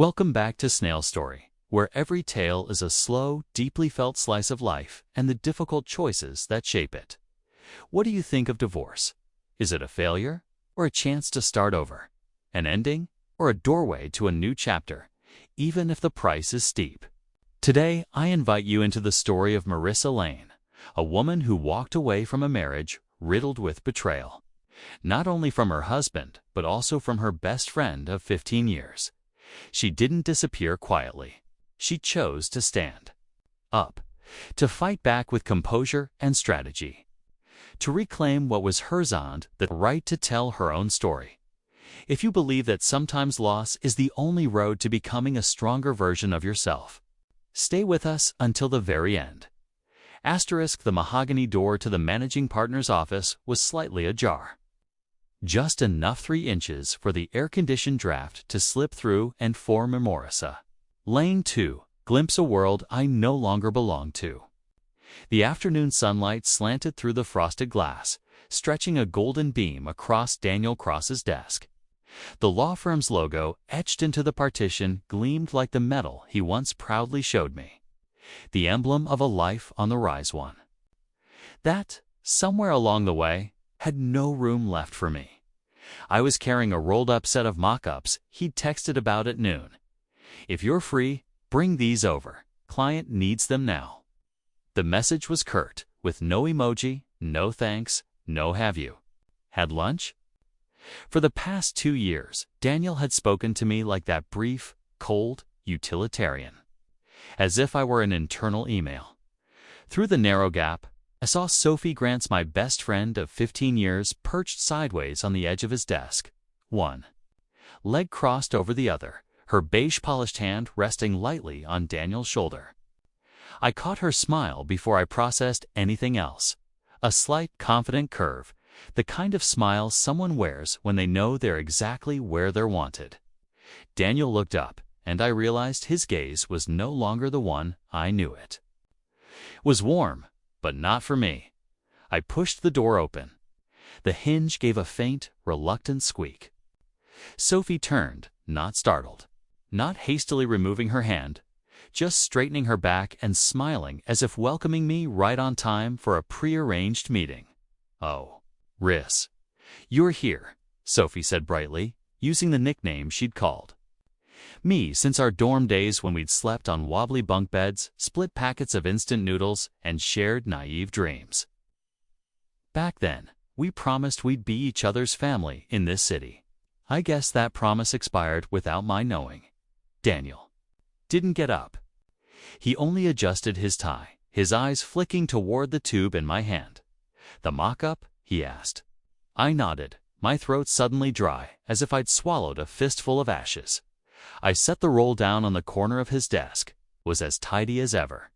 Welcome back to Snail Story, where every tale is a slow, deeply felt slice of life and the difficult choices that shape it. What do you think of divorce? Is it a failure or a chance to start over? An ending or a doorway to a new chapter, even if the price is steep? Today, I invite you into the story of Marissa Lane, a woman who walked away from a marriage riddled with betrayal, not only from her husband, but also from her best friend of 15 years. She didn't disappear quietly. She chose to stand up, to fight back with composure and strategy, to reclaim what was hers and the right to tell her own story. If you believe that sometimes loss is the only road to becoming a stronger version of yourself, stay with us until the very end. The mahogany door to the managing partner's office was slightly ajar. Just enough 3 inches for the air-conditioned draft to slip through and form Marissa Lane 2, glimpse a world I no longer belong to. The afternoon sunlight slanted through the frosted glass, stretching a golden beam across Daniel Cross's desk. The law firm's logo, etched into the partition, gleamed like the metal he once proudly showed me. The emblem of a life on the rise one. That, somewhere along the way, had no room left for me. I was carrying a rolled-up set of mock-ups he'd texted about at noon. "If you're free, bring these over. Client needs them now." The message was curt, with no emoji, no thanks, no have you had lunch? For the past 2 years, Daniel had spoken to me like that brief, cold utilitarian, as if I were an internal email. Through the narrow gap, I saw Sophie Grant's my best friend of 15 years perched sideways on the edge of his desk, one leg crossed over the other, her beige-polished hand resting lightly on Daniel's shoulder. I caught her smile before I processed anything else. A slight, confident curve, the kind of smile someone wears when they know they're exactly where they're wanted. Daniel looked up, and I realized his gaze was no longer the one I knew it. Was warm, but not for me. I pushed the door open. The hinge gave a faint, reluctant squeak. Sophie turned, not startled, not hastily removing her hand, just straightening her back and smiling as if welcoming me right on time for a prearranged meeting. "Oh, Riss, you're here," Sophie said brightly, using the nickname she'd called me since our dorm days when we'd slept on wobbly bunk beds, split packets of instant noodles, and shared naive dreams. Back then, we promised we'd be each other's family in this city. I guess that promise expired without my knowing. Daniel didn't get up. He only adjusted his tie, his eyes flicking toward the tube in my hand. "The mock-up?" he asked. I nodded, my throat suddenly dry, as if I'd swallowed a fistful of ashes. I set the roll down on the corner of his desk, was as tidy as ever.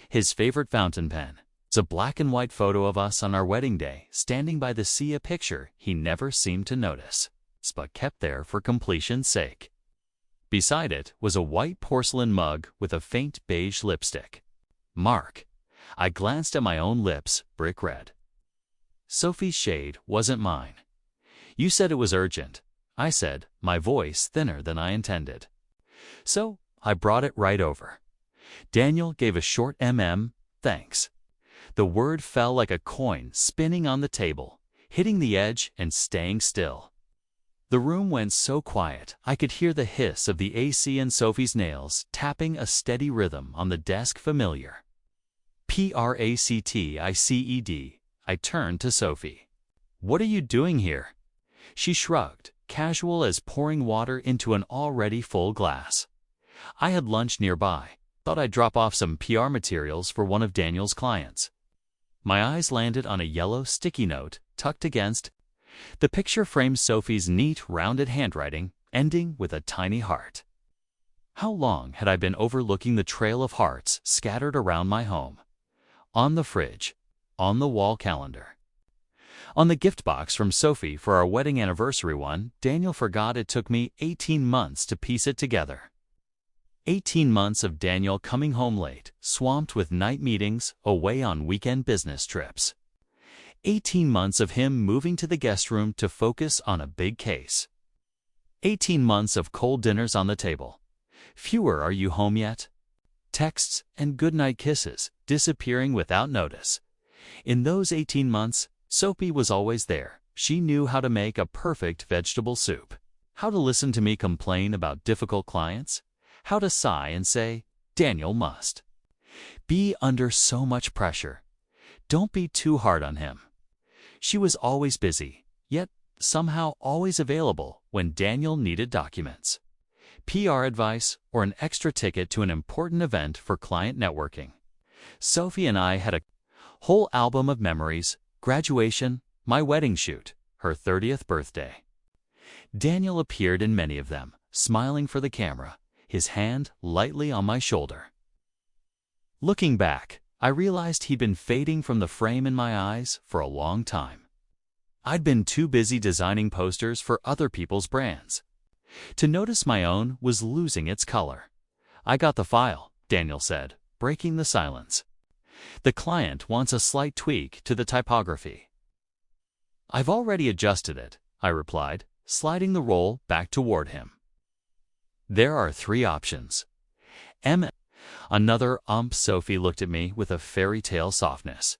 His favorite fountain pen was a black and white photo of us on our wedding day, standing by the sea, a picture he never seemed to notice, but kept there for completion's sake. Beside it was a white porcelain mug with a faint beige lipstick mark. I glanced at my own lips, brick red. Sophie's shade wasn't mine. "You said it was urgent," I said, my voice thinner than I intended. "So I brought it right over." Daniel gave a short thanks. The word fell like a coin spinning on the table, hitting the edge and staying still. The room went so quiet I could hear the hiss of the AC and Sophie's nails tapping a steady rhythm on the desk. Familiar. "Practiced." I turned to Sophie. "What are you doing here?" She shrugged, casual as pouring water into an already full glass. "I had lunch nearby. Thought I'd drop off some PR materials for one of Daniel's clients." My eyes landed on a yellow sticky note tucked against. The picture framed Sophie's neat, rounded handwriting, ending with a tiny heart. How long had I been overlooking the trail of hearts scattered around my home? On the fridge, on the wall calendar, on the gift box from Sophie for our wedding anniversary one. Daniel forgot it took me 18 months to piece it together. 18 months of Daniel coming home late, swamped with night meetings, away on weekend business trips. 18 months of him moving to the guest room to focus on a big case. 18 months of cold dinners on the table, Fewer "Are you home yet?" texts and goodnight kisses disappearing without notice. In those 18 months, Sophie was always there. She knew how to make a perfect vegetable soup, how to listen to me complain about difficult clients, how to sigh and say, "Daniel must be under so much pressure. Don't be too hard on him." She was always busy, yet somehow always available when Daniel needed documents, PR advice, or an extra ticket to an important event for client networking. Sophie and I had a whole album of memories: graduation, my wedding shoot, her 30th birthday. Daniel appeared in many of them, smiling for the camera, his hand lightly on my shoulder. Looking back, I realized he'd been fading from the frame in my eyes for a long time. I'd been too busy designing posters for other people's brands to notice my own was losing its color. "I got the file," Daniel said, breaking the silence. "The client wants a slight tweak to the typography." "I've already adjusted it," I replied, sliding the roll back toward him. "There are 3 options. Another Sophie looked at me with a fairy tale softness.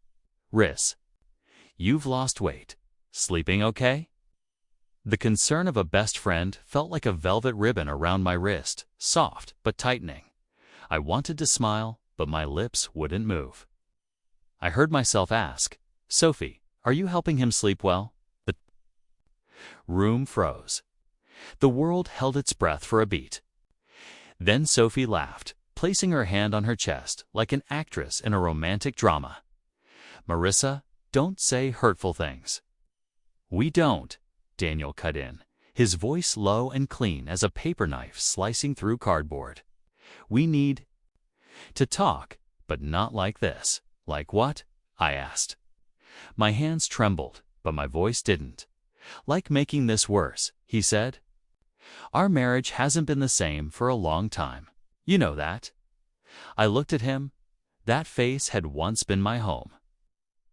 "Riss, you've lost weight. Sleeping okay?" The concern of a best friend felt like a velvet ribbon around my wrist, soft but tightening. I wanted to smile, but my lips wouldn't move. I heard myself ask, "Sophie, are you helping him sleep well?" The room froze. The world held its breath for a beat. Then Sophie laughed, placing her hand on her chest like an actress in a romantic drama. "Marissa, don't say hurtful things." "We don't," Daniel cut in, his voice low and clean as a paper knife slicing through cardboard. "We need to talk, but not like this." "Like what?" I asked. My hands trembled, but my voice didn't. "Like making this worse," he said. "Our marriage hasn't been the same for a long time. You know that." I looked at him. That face had once been my home.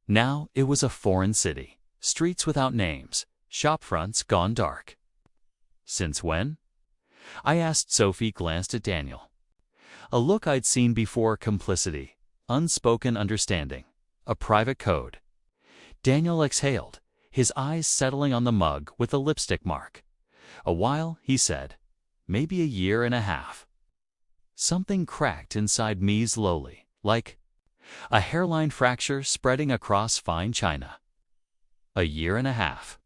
Now it was a foreign city, streets without names, shop fronts gone dark. "Since when?" I asked. Sophie glanced at Daniel. A look I'd seen before: complicity, unspoken understanding, a private code. Daniel exhaled, his eyes settling on the mug with the lipstick mark. "A while," he said. "Maybe a year and a half." Something cracked inside me slowly, like a hairline fracture spreading across fine china. A year and a half.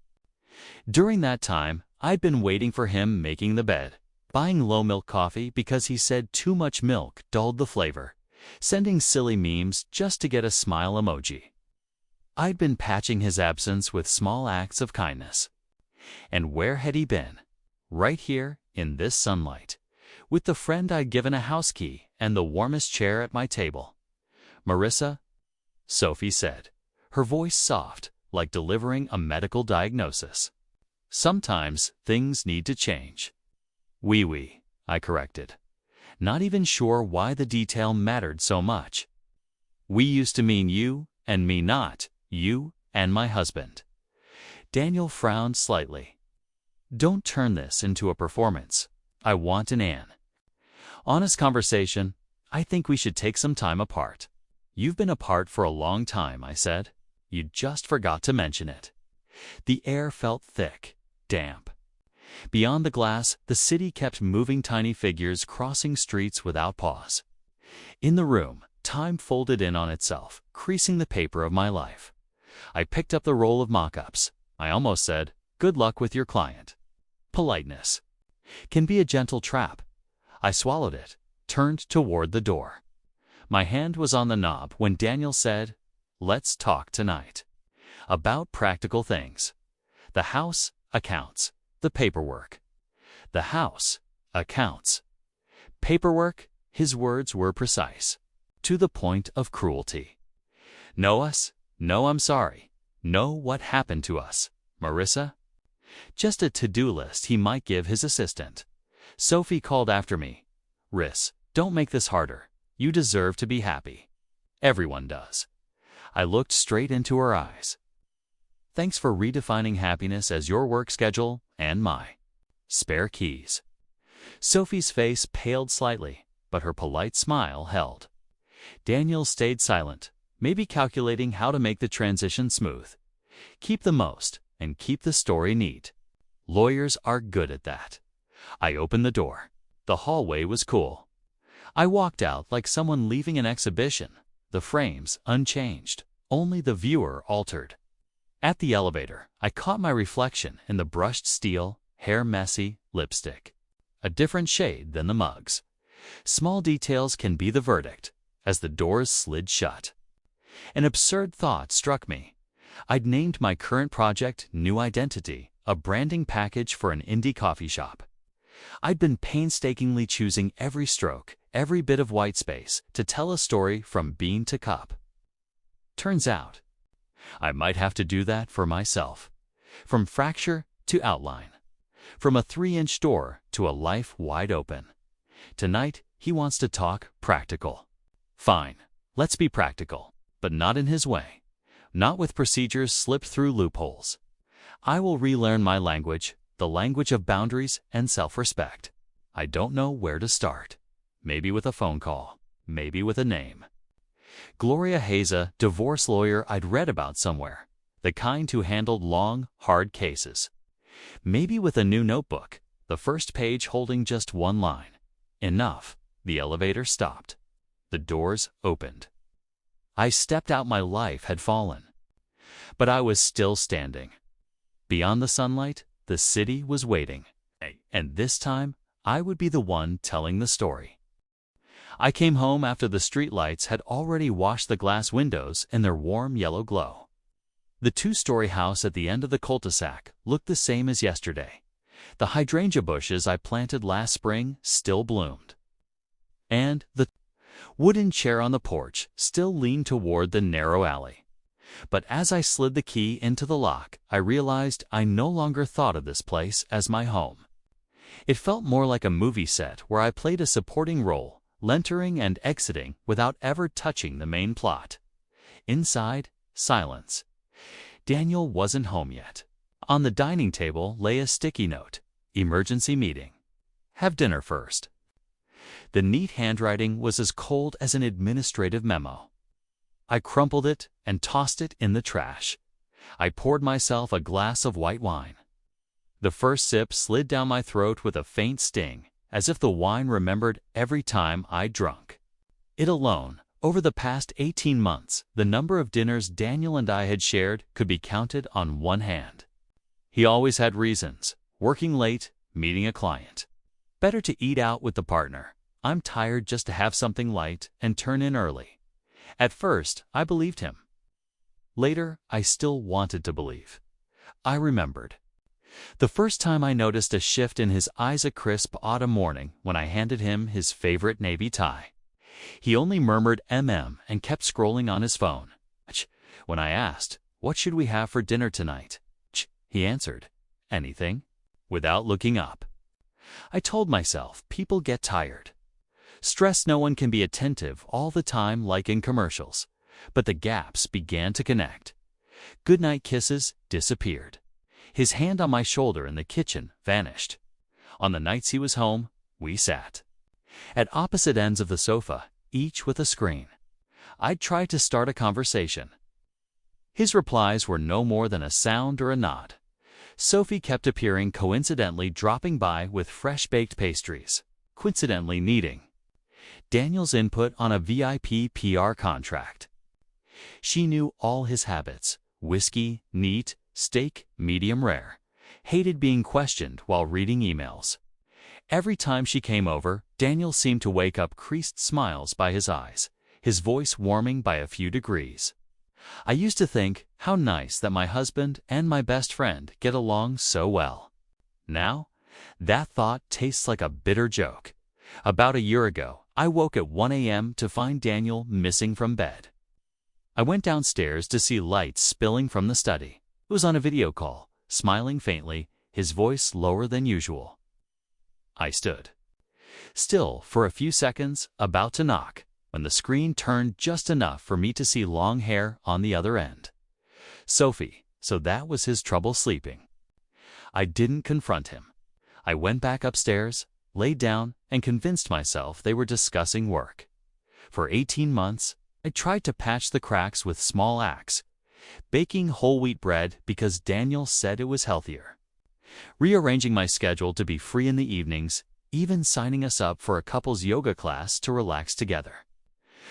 During that time, I'd been waiting for him, making the bed, buying low-milk coffee because he said too much milk dulled the flavor, sending silly memes just to get a smile emoji. I'd been patching his absence with small acts of kindness. And where had he been? Right here, in this sunlight, with the friend I'd given a house key and the warmest chair at my table. "Marissa," Sophie said, her voice soft, like delivering a medical diagnosis. "Sometimes things need to change." "Oui," I corrected, not even sure why the detail mattered so much. "We used to mean you and me, not you and my husband." Daniel frowned slightly. "Don't turn this into a performance. I want an honest conversation. I think we should take some time apart." "You've been apart for a long time," I said. "You just forgot to mention it." The air felt thick, damp. Beyond the glass, the city kept moving, tiny figures crossing streets without pause. In the room, time folded in on itself, creasing the paper of my life. I picked up the roll of mock-ups. I almost said, "Good luck with your client." Politeness can be a gentle trap. I swallowed it, turned toward the door. My hand was on the knob when Daniel said, "Let's talk tonight about practical things. The house accounts, the paperwork." The house accounts. Paperwork, his words were precise, to the point of cruelty. "Know us? No, I'm sorry. Know what happened to us, Marissa?" Just a to-do list he might give his assistant. Sophie called after me. "Riss, don't make this harder. You deserve to be happy. Everyone does." I looked straight into her eyes. "Thanks for redefining happiness as your work schedule and my spare keys." Sophie's face paled slightly, but her polite smile held. Daniel stayed silent, maybe calculating how to make the transition smooth. Keep the most, and keep the story neat. Lawyers are good at that. I opened the door. The hallway was cool. I walked out like someone leaving an exhibition, the frames unchanged, only the viewer altered. At the elevator, I caught my reflection in the brushed steel, hair messy, lipstick. A different shade than the mugs. Small details can be the verdict, as the doors slid shut. An absurd thought struck me. I'd named my current project New Identity, a branding package for an indie coffee shop. I'd been painstakingly choosing every stroke, every bit of white space, to tell a story from bean to cup. Turns out, I might have to do that for myself. From fracture to outline. From a 3-inch door to a life wide open. Tonight, he wants to talk practical. Fine, let's be practical, but not in his way. Not with procedures slipped through loopholes. I will relearn my language, the language of boundaries and self-respect. I don't know where to start. Maybe with a phone call. Maybe with a name. Gloria Hayes, a divorce lawyer I'd read about somewhere. The kind who handled long, hard cases. Maybe with a new notebook, the first page holding just one line. Enough. The elevator stopped. The doors opened. I stepped out. My life had fallen. But I was still standing. Beyond the sunlight, the city was waiting. And this time, I would be the one telling the story. I came home after the streetlights had already washed the glass windows in their warm yellow glow. The 2-story house at the end of the cul-de-sac looked the same as yesterday. The hydrangea bushes I planted last spring still bloomed. And the wooden chair on the porch still leaned toward the narrow alley. But as I slid the key into the lock, I realized I no longer thought of this place as my home. It felt more like a movie set where I played a supporting role, entering and exiting without ever touching the main plot. Inside, silence. Daniel wasn't home yet. On the dining table lay a sticky note. Emergency meeting. Have dinner first. The neat handwriting was as cold as an administrative memo. I crumpled it and tossed it in the trash. I poured myself a glass of white wine. The first sip slid down my throat with a faint sting, as if the wine remembered every time I'd drunk. It alone, over the past 18 months, the number of dinners Daniel and I had shared could be counted on one hand. He always had reasons. Working late, meeting a client. Better to eat out with the partner. I'm tired just to have something light and turn in early. At first, I believed him. Later, I still wanted to believe. I remembered. The first time I noticed a shift in his eyes, a crisp autumn morning when I handed him his favorite navy tie. He only murmured and kept scrolling on his phone. When I asked, "What should we have for dinner tonight?" he answered, "Anything," without looking up. I told myself people get tired. Stressed, no one can be attentive all the time like in commercials. But the gaps began to connect. Goodnight kisses disappeared. His hand on my shoulder in the kitchen vanished. On the nights he was home, we sat at opposite ends of the sofa, each with a screen. I'd try to start a conversation. His replies were no more than a sound or a nod. Sophie kept appearing, coincidentally dropping by with fresh-baked pastries, coincidentally needing Daniel's input on a VIP PR contract. She knew all his habits: whiskey, neat, steak, medium rare. Hated being questioned while reading emails. Every time she came over, Daniel seemed to wake up creased smiles by his eyes, his voice warming by a few degrees. I used to think, how nice that my husband and my best friend get along so well. Now, that thought tastes like a bitter joke. About a year ago, I woke at 1 a.m. to find Daniel missing from bed. I went downstairs to see lights spilling from the study. It was on a video call, smiling faintly, his voice lower than usual. I stood still for a few seconds, about to knock, when the screen turned just enough for me to see long hair on the other end. Sophie, so that was his trouble sleeping. I didn't confront him. I went back upstairs, laid down, and convinced myself they were discussing work. For 18 months, I tried to patch the cracks with small acts, baking whole wheat bread because Daniel said it was healthier, rearranging my schedule to be free in the evenings, even signing us up for a couple's yoga class to relax together.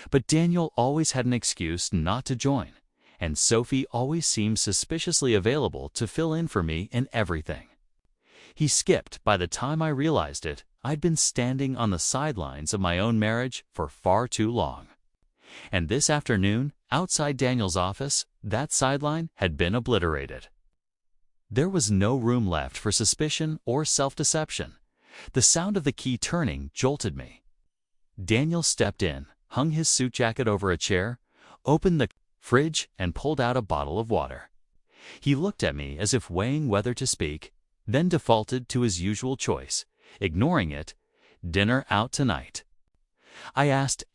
But Daniel always had an excuse not to join, and Sophie always seemed suspiciously available to fill in for me in everything. He skipped by the time I realized it. I'd been standing on the sidelines of my own marriage for far too long. And this afternoon, outside Daniel's office, that sideline had been obliterated. There was no room left for suspicion or self-deception. The sound of the key turning jolted me. Daniel stepped in, hung his suit jacket over a chair, opened the fridge, and pulled out a bottle of water. He looked at me as if weighing whether to speak, then defaulted to his usual choice, ignoring it. Dinner out tonight. I asked,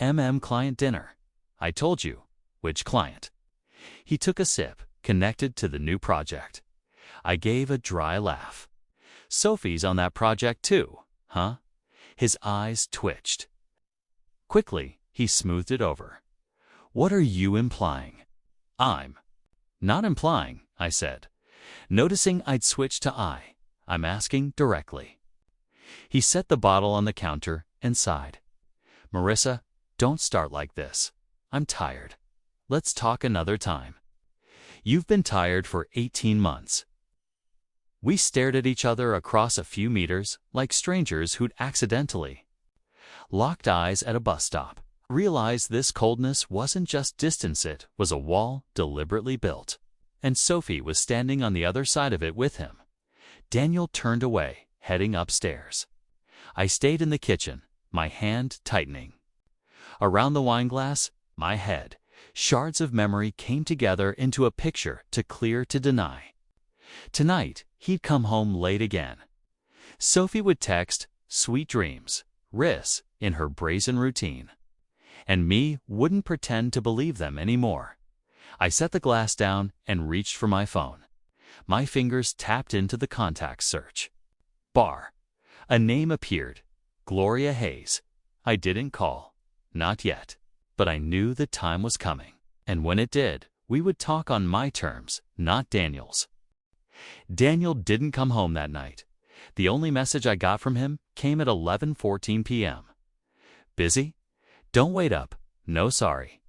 client dinner. I told you. Which client? He took a sip, connected to the new project. I gave a dry laugh. Sophie's on that project too, huh? His eyes twitched. Quickly, he smoothed it over. What are you implying? I'm not implying, I said. Noticing I'd switched to I'm asking directly. He set the bottle on the counter and sighed. Marissa, don't start like this. I'm tired. Let's talk another time. You've been tired for 18 months. We stared at each other across a few meters like strangers who'd accidentally locked eyes at a bus stop. Realized this coldness wasn't just distance, it was a wall deliberately built. And Sophie was standing on the other side of it with him. Daniel turned away, heading upstairs. I stayed in the kitchen, my hand tightening. Around the wine glass, my head, shards of memory came together into a picture too clear to deny. Tonight, he'd come home late again. Sophie would text, "Sweet dreams, Riss," in her brazen routine. And me wouldn't pretend to believe them anymore. I set the glass down and reached for my phone. My fingers tapped into the contacts search. Bar. A name appeared. Gloria Hayes. I didn't call. Not yet. But I knew the time was coming. And when it did, we would talk on my terms, not Daniel's. Daniel didn't come home that night. The only message I got from him came at 11:14 p.m. Busy? Don't wait up. No, sorry.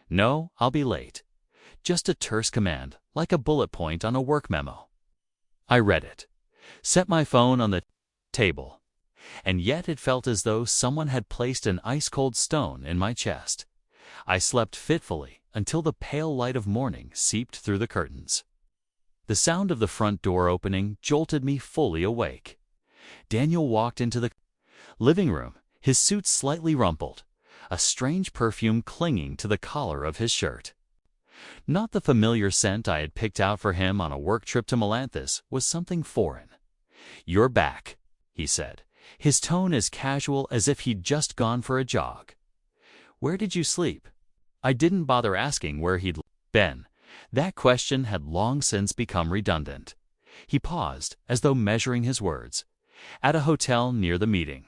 No, I'll be late. Just a terse command, like a bullet point on a work memo. I read it, set my phone on the table, and yet it felt as though someone had placed an ice-cold stone in my chest. I slept fitfully until the pale light of morning seeped through the curtains. The sound of the front door opening jolted me fully awake. Daniel walked into the living room, his suit slightly rumpled, a strange perfume clinging to the collar of his shirt. Not the familiar scent I had picked out for him on a work trip to Melanthus, was something foreign. "You're back," he said, his tone as casual as if he'd just gone for a jog. "Where did you sleep?" I didn't bother asking where he'd been. That question had long since become redundant. He paused, as though measuring his words. "At a hotel near the meeting."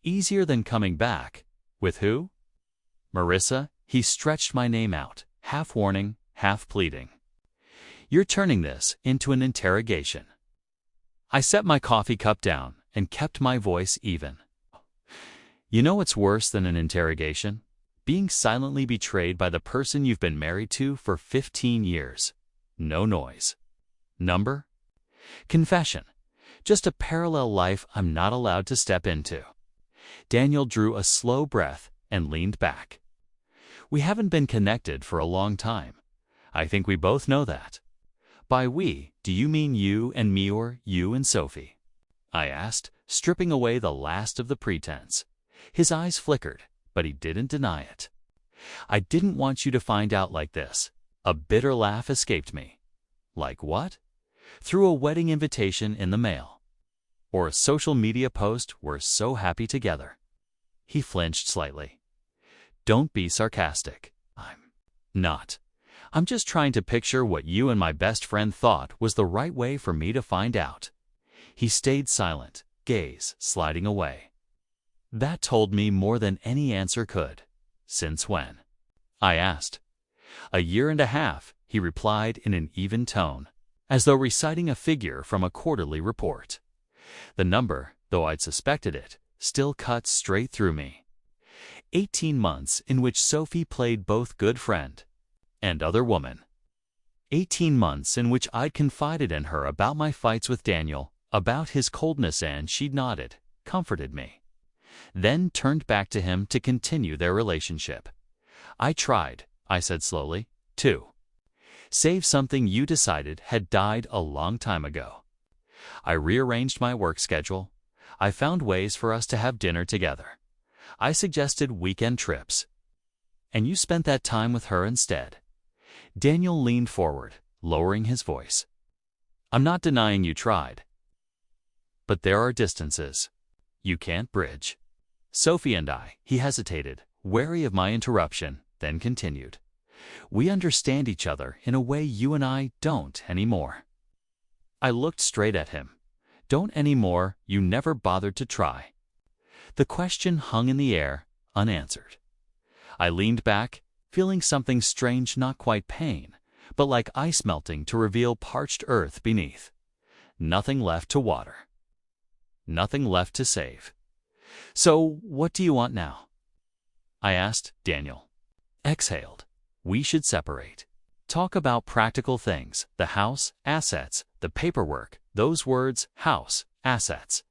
Easier than coming back. With who? Marissa. He stretched my name out, half warning, half pleading. "You're turning this into an interrogation." I set my coffee cup down and kept my voice even. "You know what's worse than an interrogation? Being silently betrayed by the person you've been married to for 15 years. No noise. Number? Confession. Just a parallel life I'm not allowed to step into." Daniel drew a slow breath and leaned back. "We haven't been connected for a long time. I think we both know that." "By we, do you mean you and me or you and Sophie?" I asked, stripping away the last of the pretense. His eyes flickered, but he didn't deny it. "I didn't want you to find out like this." A bitter laugh escaped me. "Like what?" "Through a wedding invitation in the mail. Or a social media post, 'We're so happy together.'" He flinched slightly. "Don't be sarcastic." "I'm not. I'm just trying to picture what you and my best friend thought was the right way for me to find out." He stayed silent, gaze sliding away. That told me more than any answer could. Since when? I asked. 1.5 years, he replied in an even tone, as though reciting a figure from a quarterly report. The number, though I'd suspected it, still cut straight through me. 18 months in which Sophie played both good friend and other woman. 18 months in which I'd confided in her about my fights with Daniel, about his coldness, and she'd nodded, comforted me. Then turned back to him to continue their relationship. I tried, I said slowly, to save something you decided had died a long time ago. I rearranged my work schedule. I found ways for us to have dinner together. I suggested weekend trips. And you spent that time with her instead. Daniel leaned forward, lowering his voice. I'm not denying you tried. But there are distances you can't bridge. Sophie and I, he hesitated, wary of my interruption, then continued. We understand each other in a way you and I don't anymore. I looked straight at him. Don't anymore, you never bothered to try. The question hung in the air, unanswered. I leaned back, feeling something strange, not quite pain, but like ice melting to reveal parched earth beneath. Nothing left to water. Nothing left to save. So, what do you want now? I asked. Daniel exhaled. We should separate. Talk about practical things, the house, assets, the paperwork. Those words, house, assets.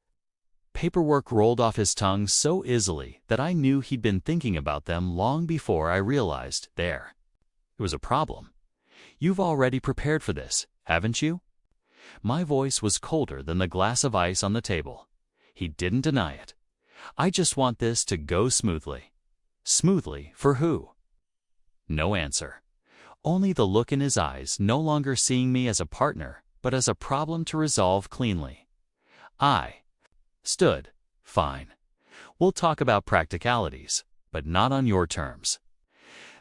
Paperwork rolled off his tongue so easily that I knew he'd been thinking about them long before I realized there. It was a problem. You've already prepared for this, haven't you? My voice was colder than the glass of ice on the table. He didn't deny it. I just want this to go smoothly. Smoothly for who? No answer. Only the look in his eyes, no longer seeing me as a partner, but as a problem to resolve cleanly. I stood. Fine. We'll talk about practicalities, but not on your terms.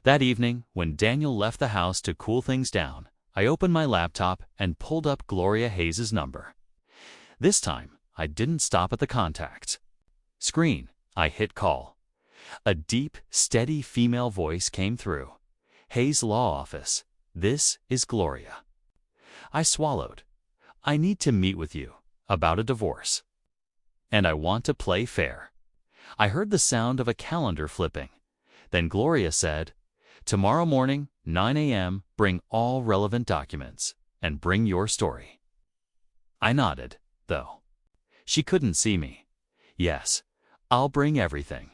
That evening, when Daniel left the house to cool things down, I opened my laptop and pulled up Gloria Hayes' number. This time, I didn't stop at the contacts. Screen. I hit call. A deep, steady female voice came through. Hayes Law Office. This is Gloria. I swallowed. I need to meet with you about a divorce. And I want to play fair. I heard the sound of a calendar flipping. Then Gloria said, tomorrow morning, 9 a.m., bring all relevant documents and bring your story. I nodded, though. She couldn't see me. Yes, I'll bring everything.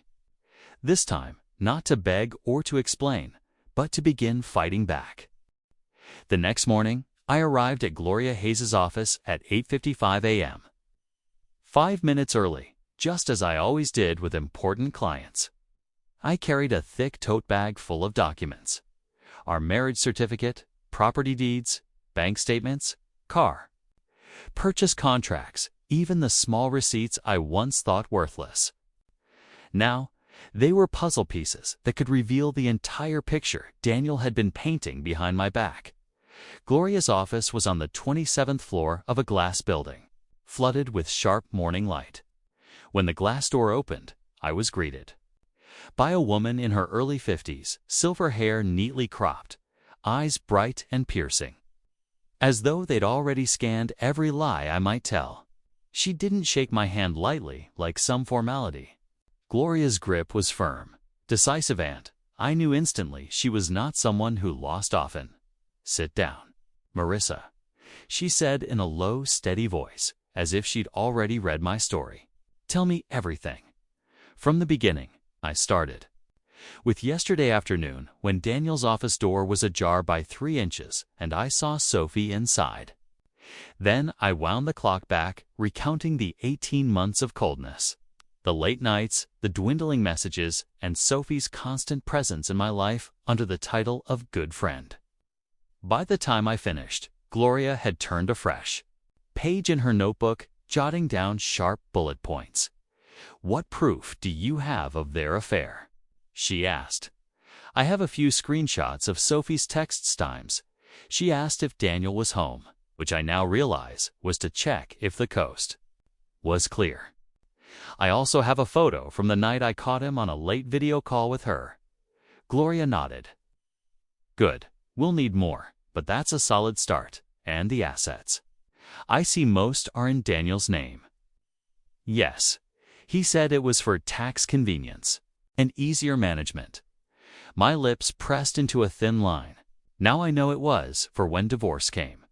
This time, not to beg or to explain, but to begin fighting back. The next morning, I arrived at Gloria Hayes' office at 8:55 a.m. 5 minutes early, just as I always did with important clients. I carried a thick tote bag full of documents. Our marriage certificate, property deeds, bank statements, car, purchase contracts, even the small receipts I once thought worthless. Now, they were puzzle pieces that could reveal the entire picture Daniel had been painting behind my back. Gloria's office was on the 27th floor of a glass building, flooded with sharp morning light. When the glass door opened, I was greeted by a woman in her early 50s, silver hair neatly cropped, eyes bright and piercing, as though they'd already scanned every lie I might tell. She didn't shake my hand lightly like some formality. Gloria's grip was firm, decisive, and I knew instantly she was not someone who lost often. Sit down, Marissa, she said in a low, steady voice, as if she'd already read my story. Tell me everything. From the beginning, I started. With yesterday afternoon, when Daniel's office door was ajar by 3 inches and I saw Sophie inside. Then I wound the clock back, recounting the 18 months of coldness. The late nights, the dwindling messages, and Sophie's constant presence in my life under the title of good friend. By the time I finished, Gloria had turned a fresh page in her notebook, jotting down sharp bullet points. What proof do you have of their affair? She asked. I have a few screenshots of Sophie's text times. She asked if Daniel was home, which I now realize was to check if the coast was clear. I also have a photo from the night I caught him on a late video call with her. Gloria nodded. Good. We'll need more, but that's a solid start. And the assets. I see most are in Daniel's name. Yes. He said it was for tax convenience and easier management. My lips pressed into a thin line. Now I know it was for when divorce came.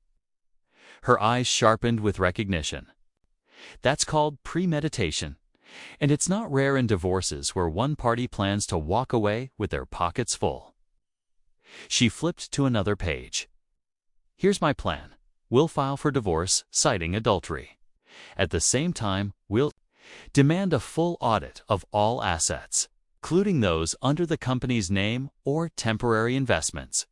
Her eyes sharpened with recognition. That's called premeditation, and it's not rare in divorces where one party plans to walk away with their pockets full. She flipped to another page. Here's my plan. We'll file for divorce citing adultery. At the same time, we'll demand a full audit of all assets, including those under the company's name or temporary investments.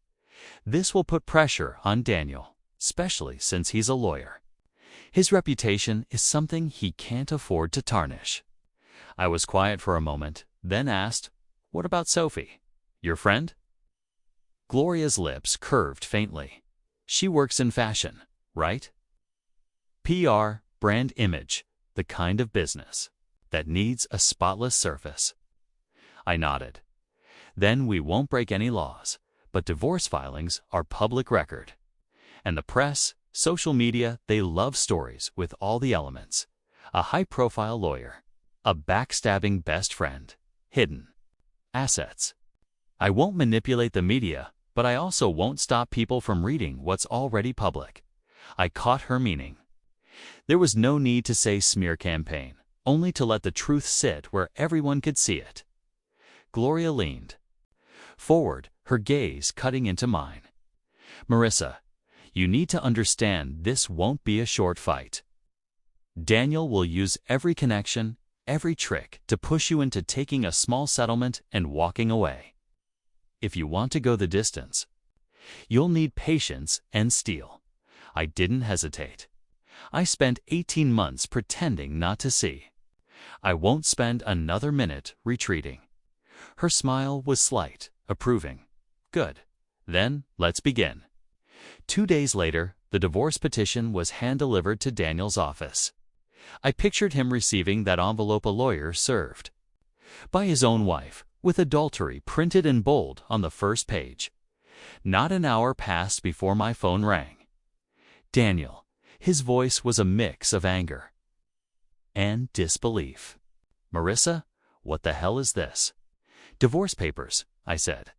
This will put pressure on Daniel, especially since he's a lawyer. His reputation is something he can't afford to tarnish. I was quiet for a moment, then asked, "What about Sophie? Your friend?" Gloria's lips curved faintly. She works in fashion, right? PR, brand image, the kind of business that needs a spotless surface. I nodded. Then we won't break any laws, but divorce filings are public record. And the press, social media, they love stories with all the elements. A high-profile lawyer, a backstabbing best friend, hidden assets. I won't manipulate the media, but I also won't stop people from reading what's already public. I caught her meaning. There was no need to say smear campaign, only to let the truth sit where everyone could see it. Gloria leaned forward, her gaze cutting into mine. Marissa, you need to understand this won't be a short fight. Daniel will use every connection, every trick to push you into taking a small settlement and walking away. If you want to go the distance, you'll need patience and steel. I didn't hesitate. I spent 18 months pretending not to see. I won't spend another minute retreating. Her smile was slight, approving. Good. Then, let's begin. 2 days later, the divorce petition was hand-delivered to Daniel's office. I pictured him receiving that envelope a lawyer served. By his own wife, with adultery printed in bold on the first page. Not an hour passed before my phone rang. Daniel. His voice was a mix of anger and disbelief. Marissa, what the hell is this? Divorce papers, I said,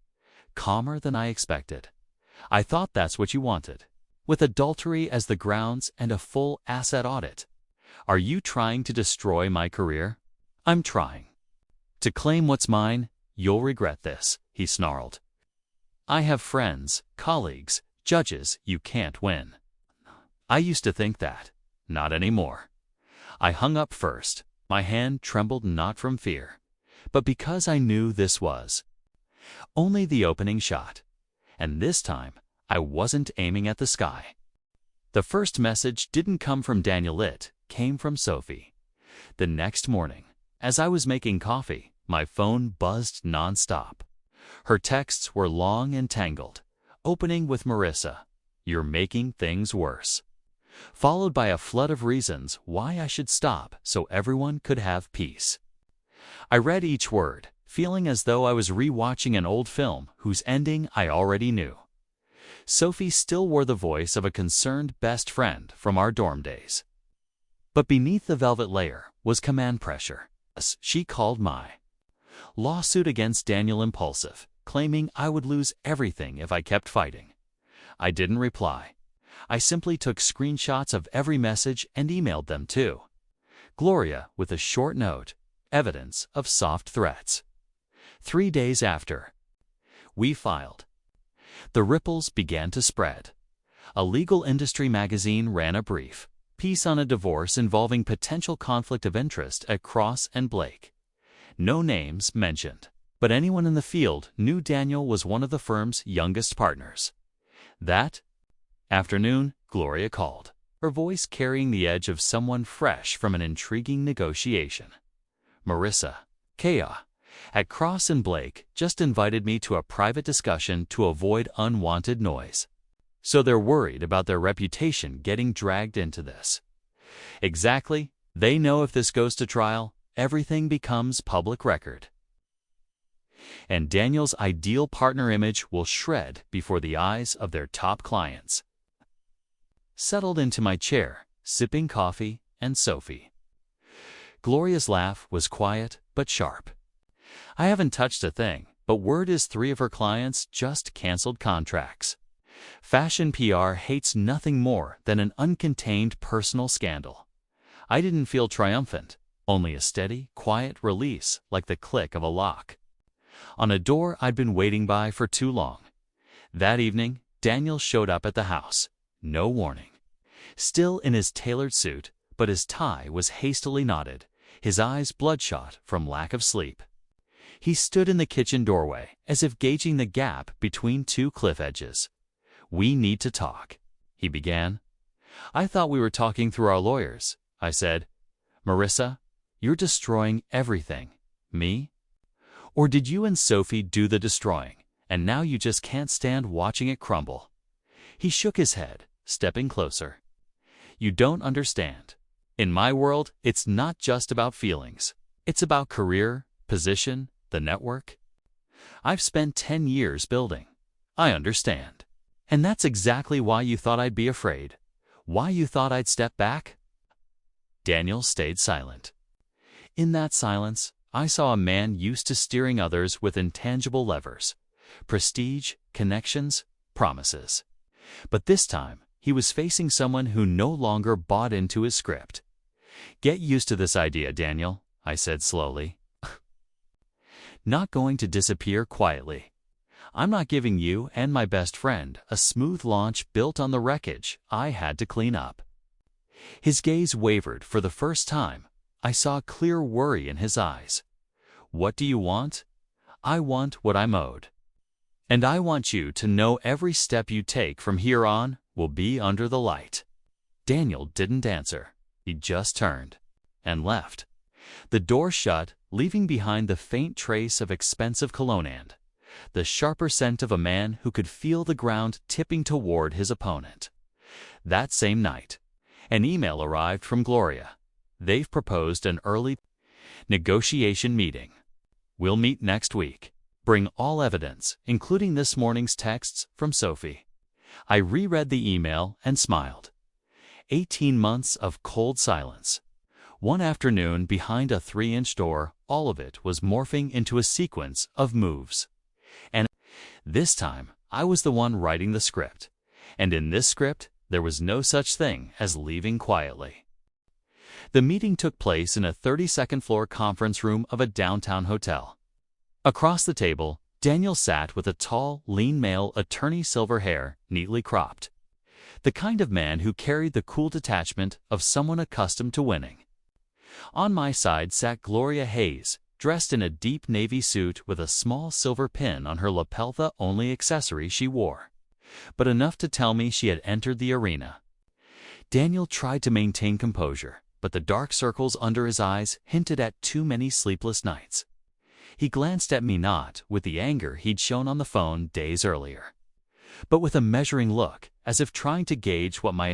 calmer than I expected. I thought that's what you wanted, with adultery as the grounds and a full asset audit. Are you trying to destroy my career? I'm trying. To claim what's mine, you'll regret this, he snarled. I have friends, colleagues, judges you can't win. I used to think that. Not anymore. I hung up first. My hand trembled not from fear, but because I knew this was only the opening shot. And this time, I wasn't aiming at the sky. The first message didn't come from Daniel, it came from Sophie. The next morning, as I was making coffee, my phone buzzed nonstop. Her texts were long and tangled, opening with Marissa, "You're making things worse," followed by a flood of reasons why I should stop so everyone could have peace. I read each word, feeling as though I was rewatching an old film whose ending I already knew. Sophie still wore the voice of a concerned best friend from our dorm days. But beneath the velvet layer was command pressure. She called my lawsuit against Daniel impulsive, claiming I would lose everything if I kept fighting. I didn't reply. I simply took screenshots of every message and emailed them too. Gloria with a short note, evidence of soft threats. 3 days after we filed, the ripples began to spread. A legal industry magazine ran a brief piece on a divorce involving potential conflict of interest at Cross and Blake. No names mentioned, but anyone in the field knew Daniel was one of the firm's youngest partners. That afternoon, Gloria called, her voice carrying the edge of someone fresh from an intriguing negotiation. Marissa, Kea, at Cross and Blake just invited me to a private discussion to avoid unwanted noise. So they're worried about their reputation getting dragged into this. Exactly, They know if this goes to trial, everything becomes public record. And Daniel's ideal partner image will shred before the eyes of their top clients. Settled into my chair, sipping coffee, and Sophie. Gloria's laugh was quiet but sharp. I haven't touched a thing, but word is 3 of her clients just canceled contracts. Fashion PR hates nothing more than an uncontained personal scandal. I didn't feel triumphant, only a steady, quiet release like the click of a lock on a door I'd been waiting by for too long. That evening, Daniel showed up at the house. No warning. Still in his tailored suit, but his tie was hastily knotted, his eyes bloodshot from lack of sleep. He stood in the kitchen doorway, as if gauging the gap between 2 cliff edges. "We need to talk," he began. "I thought we were talking through our lawyers," I said. "Marissa, you're destroying everything. Me? Or did you and Sophie do the destroying, and now you just can't stand watching it crumble?" He shook his head, stepping closer. "You don't understand. In my world, it's not just about feelings. It's about career, position, the network. I've spent 10 years building. I understand. And that's exactly why you thought I'd be afraid. Why you thought I'd step back?" Daniel stayed silent. In that silence, I saw a man used to steering others with intangible levers: prestige, connections, promises. But this time, he was facing someone who no longer bought into his script. "Get used to this idea, Daniel," I said slowly. "Not going to disappear quietly. I'm not giving you and my best friend a smooth launch built on the wreckage I had to clean up." His gaze wavered for the first time. I saw clear worry in his eyes. "What do you want?" "I want what I'm owed. And I want you to know every step you take from here on will be under the light." Daniel didn't answer. He just turned and left. The door shut, leaving behind the faint trace of expensive cologne and the sharper scent of a man who could feel the ground tipping toward his opponent. That same night, an email arrived from Gloria. "They've proposed an early negotiation meeting. We'll meet next week. Bring all evidence, including this morning's texts from Sophie." I reread the email and smiled. 18 months of cold silence. One afternoon behind a 3-inch door, all of it was morphing into a sequence of moves. And this time, I was the one writing the script. And in this script, there was no such thing as leaving quietly. The meeting took place in a 32nd floor conference room of a downtown hotel. Across the table, Daniel sat with a tall, lean male attorney, silver hair, neatly cropped. The kind of man who carried the cool detachment of someone accustomed to winning. On my side sat Gloria Hayes, dressed in a deep navy suit with a small silver pin on her lapel, the only accessory she wore, but enough to tell me she had entered the arena. Daniel tried to maintain composure, but the dark circles under his eyes hinted at too many sleepless nights. He glanced at me not with the anger he'd shown on the phone days earlier, but with a measuring look, as if trying to gauge what my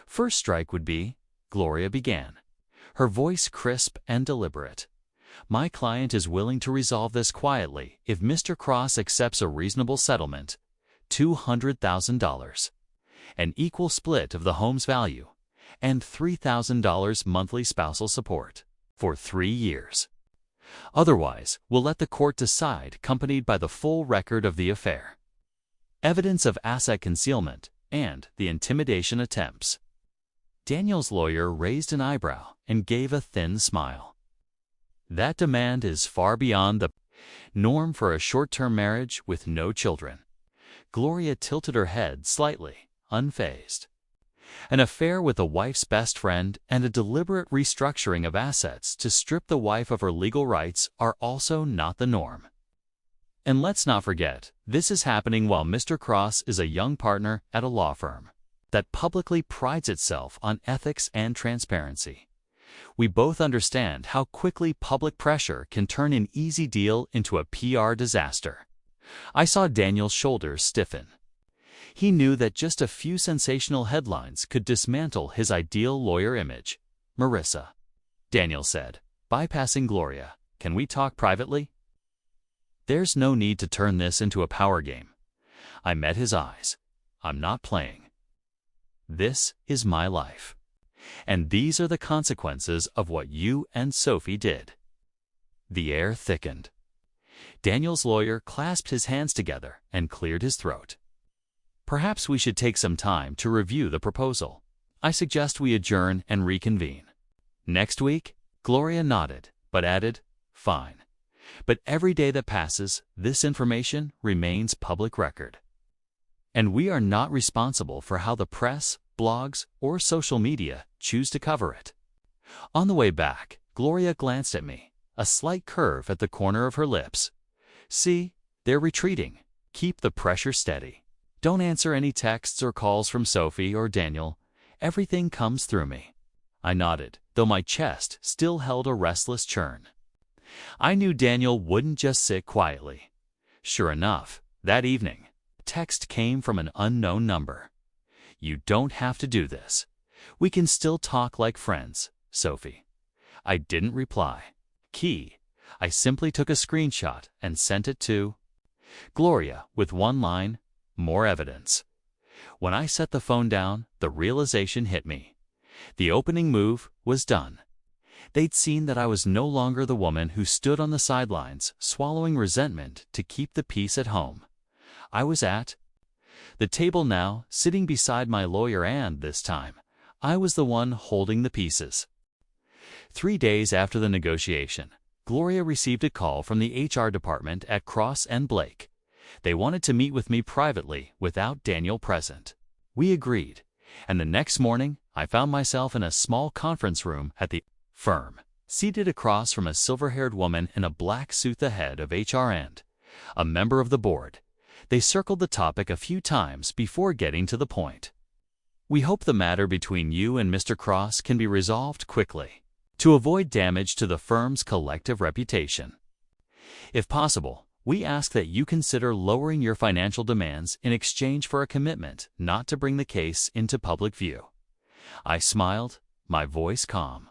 first strike would be. Gloria began, her voice crisp and deliberate. "My client is willing to resolve this quietly if Mr. Cross accepts a reasonable settlement, $200,000, an equal split of the home's value, and $3,000 monthly spousal support for 3 years. Otherwise, we'll let the court decide, accompanied by the full record of the affair, evidence of asset concealment, and the intimidation attempts." Daniel's lawyer raised an eyebrow and gave a thin smile. "That demand is far beyond the norm for a short-term marriage with no children." Gloria tilted her head slightly, unfazed. "An affair with a wife's best friend and a deliberate restructuring of assets to strip the wife of her legal rights are also not the norm. And let's not forget, this is happening while Mr. Cross is a young partner at a law firm that publicly prides itself on ethics and transparency. We both understand how quickly public pressure can turn an easy deal into a PR disaster." I saw Daniel's shoulders stiffen. He knew that just a few sensational headlines could dismantle his ideal lawyer image. "Marissa, Daniel said, bypassing Gloria. Can we talk privately? There's no need to turn this into a power game. I met his eyes. I'm not playing. This is my life. And these are the consequences of what you and Sophie did. The air thickened. Daniel's lawyer clasped his hands together and cleared his throat. Perhaps we should take some time to review the proposal. I suggest we adjourn and reconvene. Next week? Gloria nodded, but added, fine. But every day that passes, this information remains public record. And we are not responsible for how the press, blogs, or social media choose to cover it. On the way back, Gloria glanced at me, a slight curve at the corner of her lips. See, they're retreating. Keep the pressure steady. Don't answer any texts or calls from Sophie or Daniel. Everything comes through me. I nodded, though my chest still held a restless churn. I knew Daniel wouldn't just sit quietly. Sure enough, that evening, a text came from an unknown number. You don't have to do this. We can still talk like friends, Sophie. I didn't reply. Key. I simply took a screenshot and sent it to Gloria with one line, more evidence. When I set the phone down, the realization hit me. The opening move was done. They'd seen that I was no longer the woman who stood on the sidelines, swallowing resentment to keep the peace at home. I was at the table now, sitting beside my lawyer, and this time, I was the one holding the pieces. 3 days after the negotiation, Gloria received a call from the HR department at Cross & Blake. They wanted to meet with me privately without Daniel present. We agreed, and the next morning I found myself in a small conference room at the firm, seated across from a silver-haired woman in a black suit, the head of HR and a member of the board. They circled the topic a few times before getting to the point. We hope the matter between you and Mr. Cross can be resolved quickly, to avoid damage to the firm's collective reputation. If possible, we ask that you consider lowering your financial demands in exchange for a commitment not to bring the case into public view. I smiled, my voice calm.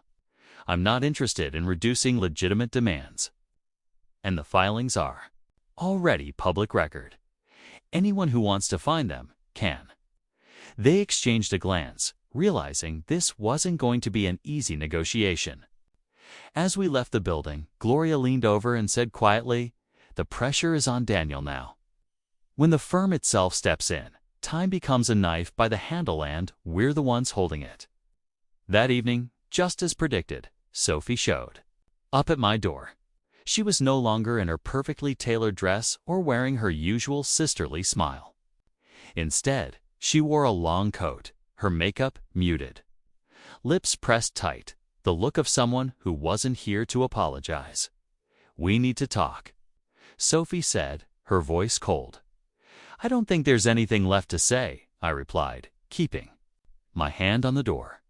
I'm not interested in reducing legitimate demands. And the filings are already public record. Anyone who wants to find them can. They exchanged a glance, realizing this wasn't going to be an easy negotiation. As we left the building, Gloria leaned over and said quietly, "The pressure is on Daniel now. When the firm itself steps in, time becomes a knife by the handle and we're the ones holding it." That evening, just as predicted, Sophie showed up at my door. She was no longer in her perfectly tailored dress or wearing her usual sisterly smile. Instead, she wore a long coat, her makeup muted, lips pressed tight, the look of someone who wasn't here to apologize. "We need to talk," Sophie said, her voice cold. "I don't think there's anything left to say," I replied, keeping my hand on the door.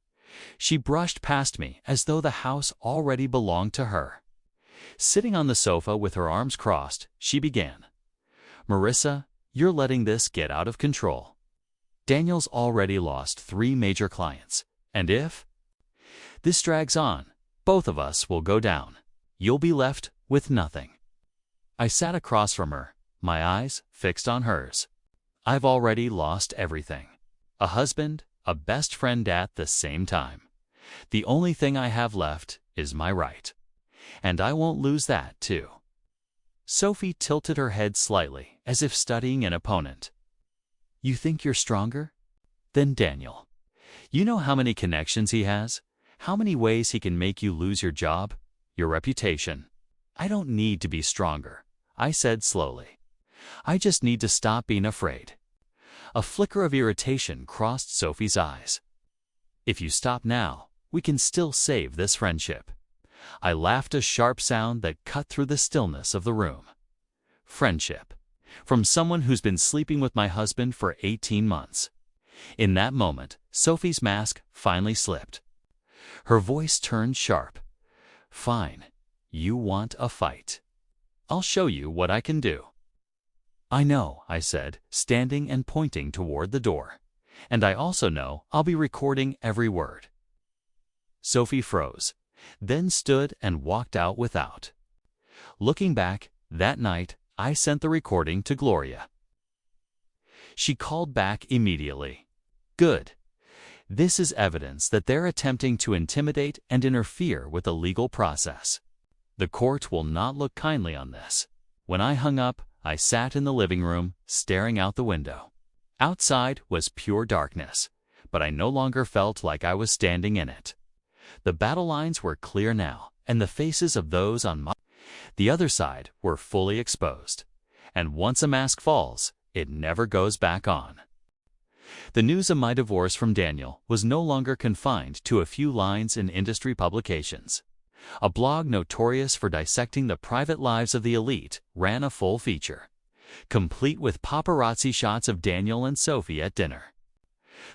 She brushed past me as though the house already belonged to her. Sitting on the sofa with her arms crossed, she began. "Marissa, you're letting this get out of control. Daniel's already lost 3 major clients, and if this drags on, both of us will go down. You'll be left with nothing." I sat across from her, my eyes fixed on hers. I've already lost everything. A husband, a best friend at the same time. The only thing I have left is my right. And I won't lose that, too. Sophie tilted her head slightly, as if studying an opponent. "You think you're stronger than Daniel? You know how many connections he has? How many ways he can make you lose your job, your reputation? I don't need to be stronger," I said slowly. "I just need to stop being afraid." A flicker of irritation crossed Sophie's eyes. "If you stop now, we can still save this friendship." I laughed, a sharp sound that cut through the stillness of the room. Friendship. From someone who's been sleeping with my husband for 18 months. In that moment, Sophie's mask finally slipped. Her voice turned sharp. "Fine. You want a fight. I'll show you what I can do." "I know," I said, standing and pointing toward the door. "And I also know I'll be recording every word." Sophie froze. then stood and walked out without. Looking back, that night, I sent the recording to Gloria. She called back immediately. Good. This is evidence that they're attempting to intimidate and interfere with the legal process. The court will not look kindly on this. When I hung up, I sat in the living room, staring out the window. Outside was pure darkness, but I no longer felt like I was standing in it. The battle lines were clear now, and the faces of those on the other side were fully exposed. And once a mask falls, it never goes back on. The news of my divorce from Daniel was no longer confined to a few lines in industry publications. A blog notorious for dissecting the private lives of the elite ran a full feature, complete with paparazzi shots of Daniel and Sophie at dinner.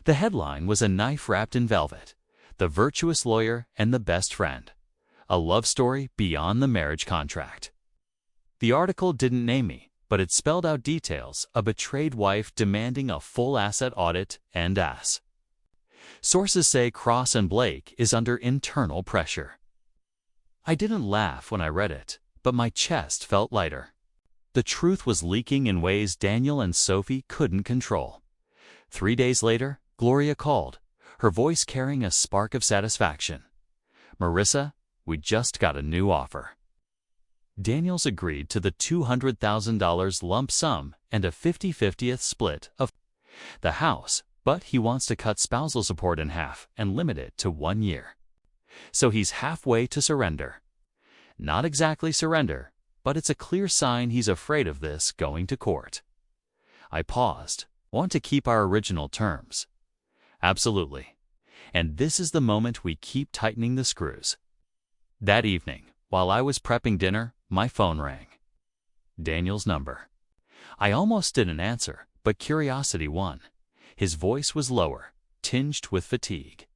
The headline was a knife wrapped in velvet, the virtuous lawyer and the best friend, a love story beyond the marriage contract. The article didn't name me, but it spelled out details: a betrayed wife demanding a full asset audit and ass. Sources say Cross and Blake is under internal pressure. I didn't laugh when I read it, but my chest felt lighter. The truth was leaking in ways Daniel and Sophie couldn't control. 3 days later, Gloria called, her voice carrying a spark of satisfaction. "Marissa, we just got a new offer." Daniel's agreed to the $200,000 lump sum and a 50-50th split of the house, but he wants to cut spousal support in half and limit it to 1 year. So he's halfway to surrender. Not exactly surrender, but it's a clear sign he's afraid of this going to court. I paused. Want to keep our original terms? Absolutely. And this is the moment we keep tightening the screws. That evening, while I was prepping dinner, my phone rang. Daniel's number. I almost didn't answer, but curiosity won. His voice was lower, tinged with fatigue.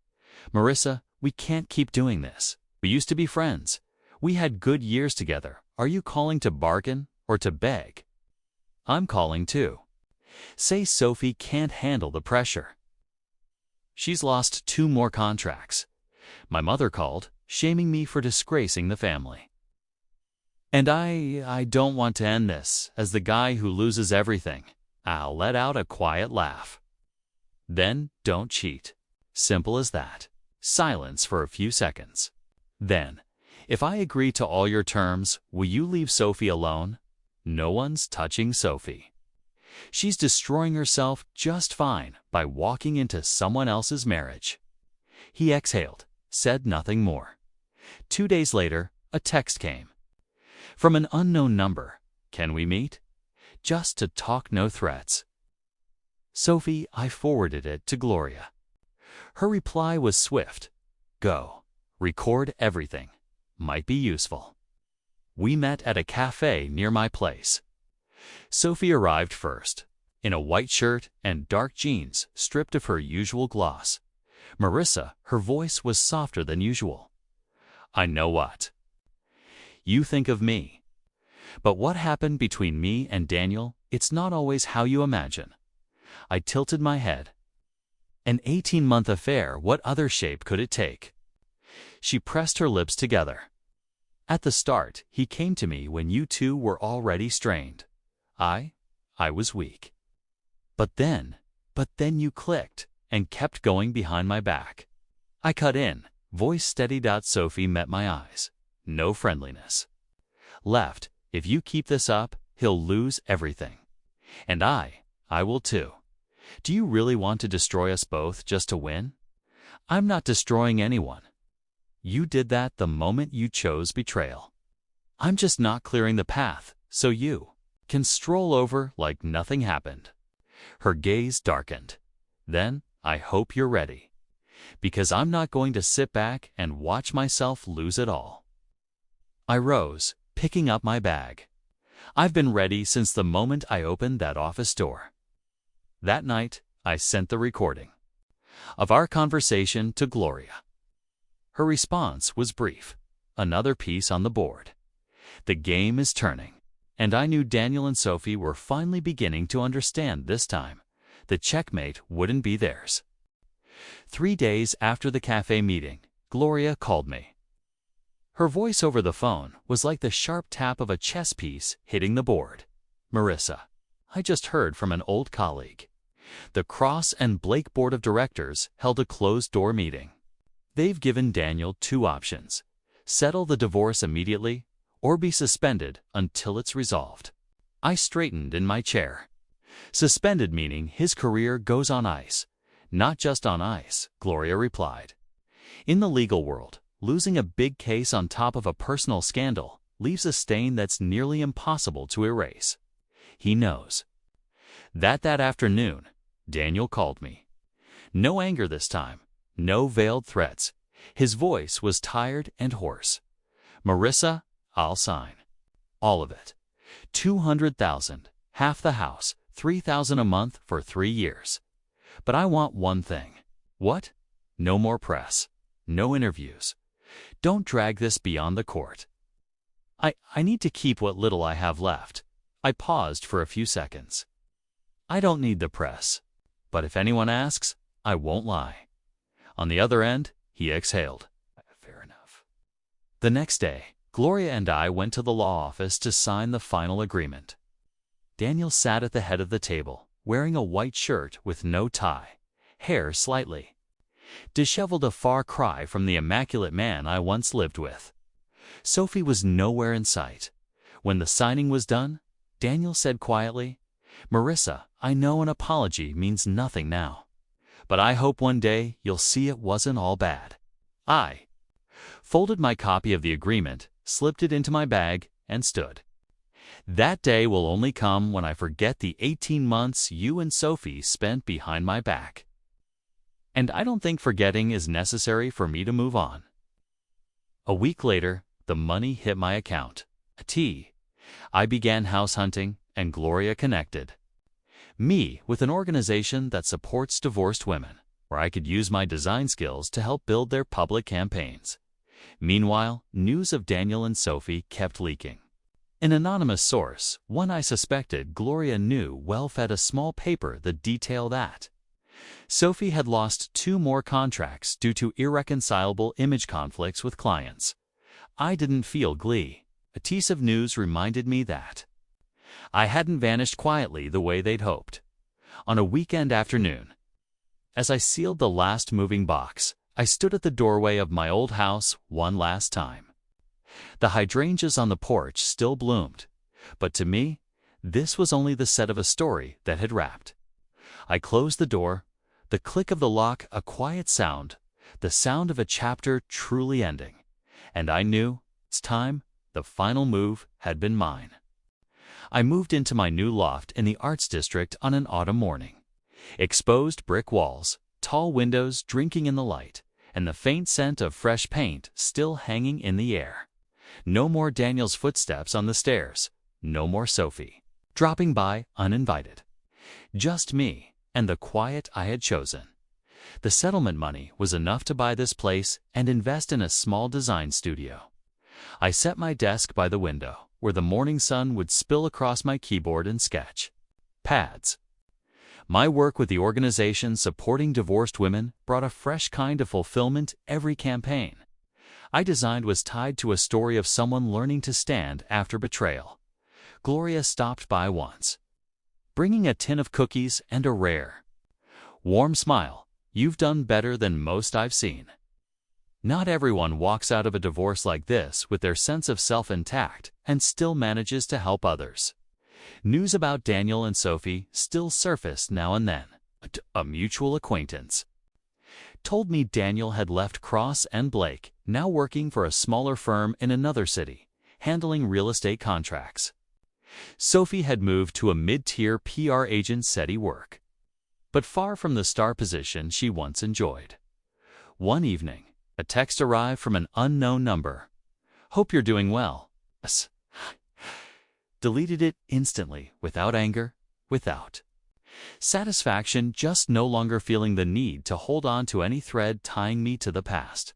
"Marissa, we can't keep doing this. We used to be friends. We had good years together. Are you calling to bargain or to beg?" "I'm calling too. Say Sophie can't handle the pressure. She's lost 2 more contracts. My mother called, shaming me for disgracing the family. And I don't want to end this as the guy who loses everything." I'll let out a quiet laugh. "Then don't cheat. Simple as that." Silence for a few seconds. Then, "If I agree to all your terms, will you leave Sophie alone?" "No one's touching Sophie. She's destroying herself just fine by walking into someone else's marriage." He exhaled, said nothing more. 2 days later, a text came. From an unknown number. "Can we meet?" Just to talk, no threats. Sophie, I forwarded it to Gloria. Her reply was swift. "Go. Record everything. Might be useful." We met at a cafe near my place. Sophie arrived first, in a white shirt and dark jeans stripped of her usual gloss. Marissa, her voice was softer than usual. "I know what you think of me. But what happened between me and Daniel, it's not always how you imagine." I tilted my head. "An 18-month affair, what other shape could it take?" She pressed her lips together. "At the start, he came to me when you two were already strained. I was weak. But then you clicked and kept going behind my back." I cut in, voice steadied out. Sophie met my eyes. No friendliness. "Left, if you keep this up, he'll lose everything. And I will too. Do you really want to destroy us both just to win?" "I'm not destroying anyone. You did that the moment you chose betrayal. I'm just not clearing the path, so you can stroll over like nothing happened." Her gaze darkened. "Then, I hope you're ready. Because I'm not going to sit back and watch myself lose it all." I rose, picking up my bag. I've been ready since the moment I opened that office door. That night, I sent the recording of our conversation to Gloria. Her response was brief. Another piece on the board. The game is turning, and I knew Daniel and Sophie were finally beginning to understand this time. The checkmate wouldn't be theirs. 3 days after the cafe meeting, Gloria called me. Her voice over the phone was like the sharp tap of a chess piece hitting the board. "Marissa, I just heard from an old colleague. The Cross and Blake Board of Directors held a closed-door meeting. They've given Daniel two options: settle the divorce immediately or be suspended until it's resolved." I straightened in my chair. "Suspended meaning his career goes on ice." "Not just on ice," Gloria replied. "In the legal world, losing a big case on top of a personal scandal leaves a stain that's nearly impossible to erase. He knows." That afternoon, Daniel called me. No anger this time, no veiled threats. His voice was tired and hoarse. "Marissa, I'll sign. All of it. 200,000, half the house, 3,000 a month for 3 years. But I want one thing." "What?" "No more press. No interviews. Don't drag this beyond the court. I need to keep what little I have left." I paused for a few seconds. "I don't need the press. But if anyone asks, I won't lie." On the other end, he exhaled. "Fair enough." The next day, Gloria and I went to the law office to sign the final agreement. Daniel sat at the head of the table, wearing a white shirt with no tie, hair slightly disheveled, a far cry from the immaculate man I once lived with. Sophie was nowhere in sight. When the signing was done, Daniel said quietly, "Marissa, I know an apology means nothing now, but I hope one day you'll see it wasn't all bad." I folded my copy of the agreement, slipped it into my bag, and stood. That day will only come when I forget the 18 months you and Sophie spent behind my back. And I don't think forgetting is necessary for me to move on. A week later, the money hit my account. I began house hunting, and Gloria connected me with an organization that supports divorced women, where I could use my design skills to help build their public campaigns. Meanwhile, news of Daniel and Sophie kept leaking. An anonymous source, one I suspected Gloria knew well, fed a small paper the detail that Sophie had lost 2 more contracts due to irreconcilable image conflicts with clients. I didn't feel glee. A tease of news reminded me that I hadn't vanished quietly the way they'd hoped. On a weekend afternoon, as I sealed the last moving box, I stood at the doorway of my old house one last time. The hydrangeas on the porch still bloomed, but to me, this was only the set of a story that had wrapped. I closed the door, the click of the lock a quiet sound, the sound of a chapter truly ending, and I knew, it's time, the final move had been mine. I moved into my new loft in the Arts District on an autumn morning. Exposed brick walls, tall windows drinking in the light, and the faint scent of fresh paint still hanging in the air. No more Daniel's footsteps on the stairs, no more Sophie dropping by uninvited. Just me and the quiet I had chosen. The settlement money was enough to buy this place and invest in a small design studio. I set my desk by the window, where the morning sun would spill across my keyboard and sketch pads. My work with the organization supporting divorced women brought a fresh kind of fulfillment every campaign I designed was tied to a story of someone learning to stand after betrayal. Gloria stopped by once, bringing a tin of cookies and a rare, warm smile. "You've done better than most I've seen." Not everyone walks out of a divorce like this with their sense of self intact and still manages to help others. News about Daniel and Sophie still surfaced now and then. A mutual acquaintance told me Daniel had left Cross and Blake, now working for a smaller firm in another city, handling real estate contracts. Sophie had moved to a mid-tier PR agent steady work, but far from the star position she once enjoyed. One evening, a text arrived from an unknown number. "Hope you're doing well." Deleted it instantly, without anger, without satisfaction, just no longer feeling the need to hold on to any thread tying me to the past.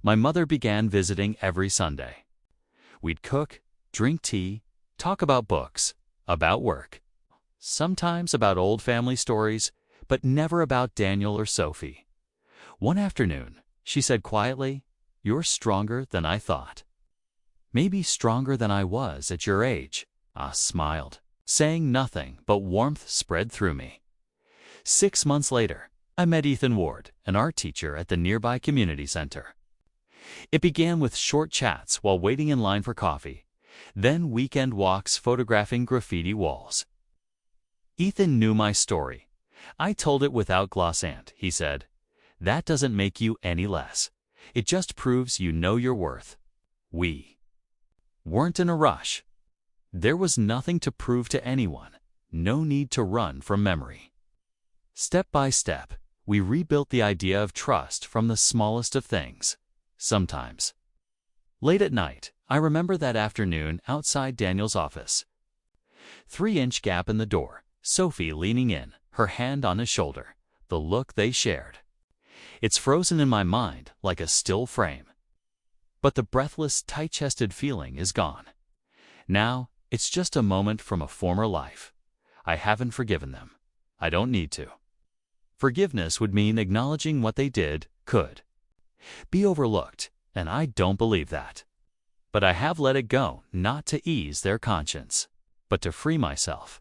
My mother began visiting every Sunday. We'd cook, drink tea, talk about books, about work, sometimes about old family stories, but never about Daniel or Sophie. One afternoon, she said quietly, "You're stronger than I thought." maybe stronger than I was at your age. I smiled, saying nothing, but warmth spread through me. 6 months later, I met Ethan Ward, an art teacher at the nearby community center. It began with short chats while waiting in line for coffee, then weekend walks photographing graffiti walls. Ethan knew my story. I told it without glossant, he said. That doesn't make you any less. It just proves you know your worth. We weren't in a rush. There was nothing to prove to anyone, no need to run from memory. Step by step, we rebuilt the idea of trust from the smallest of things. Sometimes. Late at night, I remember that afternoon outside Daniel's office. 3-inch gap in the door, Sophie leaning in, her hand on his shoulder, the look they shared. It's frozen in my mind like a still frame. But the breathless, tight-chested feeling is gone. Now, it's just a moment from a former life. I haven't forgiven them. I don't need to. Forgiveness would mean acknowledging what they did could be overlooked, and I don't believe that. But I have let it go, not to ease their conscience, but to free myself.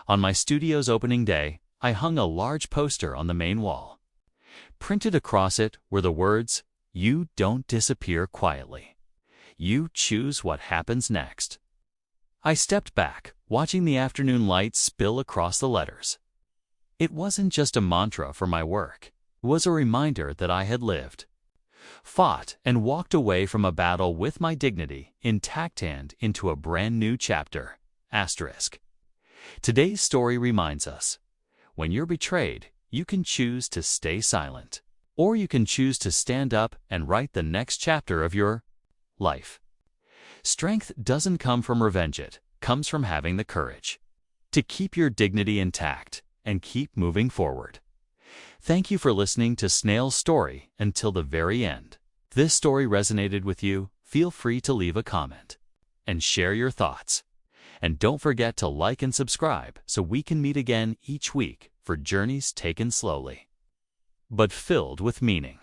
On my studio's opening day, I hung a large poster on the main wall. Printed across it were the words, "You don't disappear quietly. You choose what happens next." I stepped back, watching the afternoon light spill across the letters. It wasn't just a mantra for my work. It was a reminder that I had lived, fought, and walked away from a battle with my dignity intact and into a brand new chapter. Asterisk. Today's story reminds us, when you're betrayed, you can choose to stay silent, or you can choose to stand up and write the next chapter of your life. Strength doesn't come from revenge, it comes from having the courage to keep your dignity intact and keep moving forward. Thank you for listening to Snail's story until the very end. If this story resonated with you, feel free to leave a comment and share your thoughts. And don't forget to like and subscribe so we can meet again each week for journeys taken slowly, but filled with meaning.